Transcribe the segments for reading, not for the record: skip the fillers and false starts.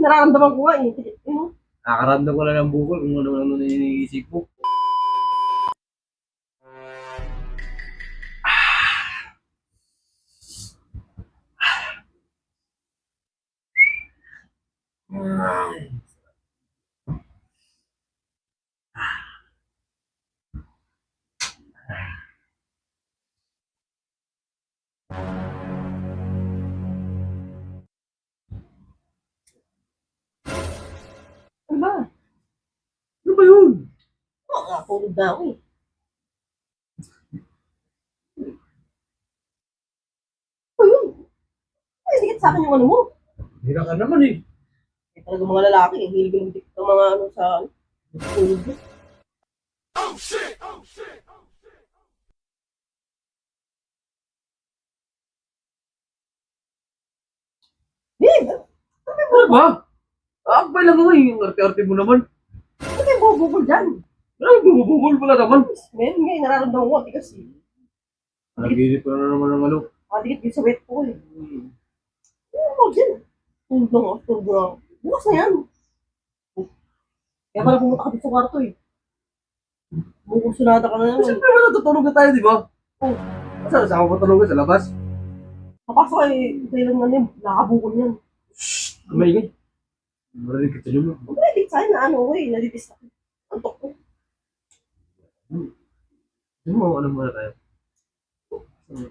nararamdaman ko nga eh. Ano? Nakaramdam ko lang ng bukol kung ano iniisip mo. Ano ba? Ano ba yun? Oo, nakatulog na ako eh. Ano yun? Ay, dikit sa akin yung ano mo. Hira ka naman eh. Eh, talaga mga lalaki eh. Hilig yung dikit ng mga ano sa tulog mo. Babe, Ano ba? Akbay lang ako eh. Ang arte-arte mo naman. ano kayo bubukol dyan? Ano, bumubukol pala naman. Meron nga eh, nararamdaman ko. Tigas eh. Naginip ko na naman ng ano. Dikit yung sa wet ko eh. Ano mo dyan? Tulog lang ako, tulog lang ako. Bukas na yan. Kaya pala pumunta ka dito sa kwarto eh. Bukusunada ka na naman. Siyempre ba natutulog na tayo, di ba? Oh, Saan saan ako matulog sa labas? papasok eh. Kailan na yan. Nakabukol yan. Kamay ka. Marinig ka tayo mo. Huwag na sa'yo na ano ko eh. Naditis na. Antok ko. Ano mo, ano muna tayo? Ano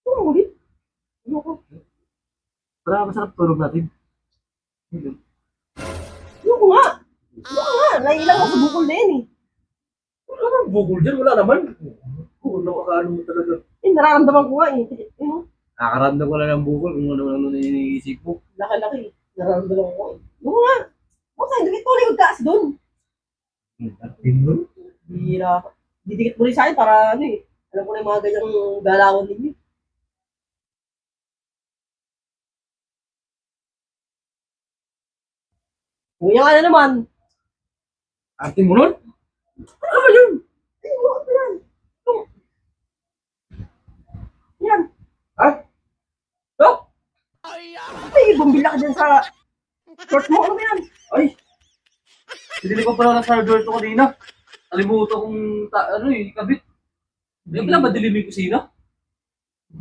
mo ulit? Ano ko? Para masarap tulog natin. Ano ko nga? Ano ko nga? Naiilang ako sa bukol na yan eh. Wala naman bukol dyan, wala naman. Kung nakakaano mo talaga. Eh, nararamdaman ko nga eh. Ano? Nakaramdam ko lang ng bukol kung ano iniisip mo. Laki-laki. Nararamdaman ko eh. Ano ko nga? Huwag sa'yo. Dikit ko ulit magkaas doon. Tingnan. Hira. Didikit mo rin sa'yo para ano eh. Alam ko na yung mga ganyang galawan ninyo. Kuya ka na naman. Arte mo nun? Ano ba yun? Ay, ano ba yan? Yan. Ha? Oh? Ay, bumila ka dyan sa short mo. Ano ba yan? Ay! Pinili ko pala ng charger ito kanina. Kalimutan kong ano eh, kabit. Hindi pala madilim yung kusina.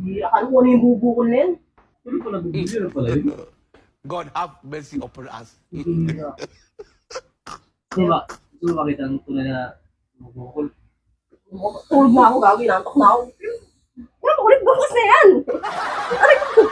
Hira ka. Ano yung bubukol na yan? Ano pala bumili? Ano pala yun? God have mercy upon us. Diba? Gusto mo makita ang tunay na bumukol? Tulog na ako, gagawin. Antok na ako. Ano, ulit bukas na yan. Aray ko.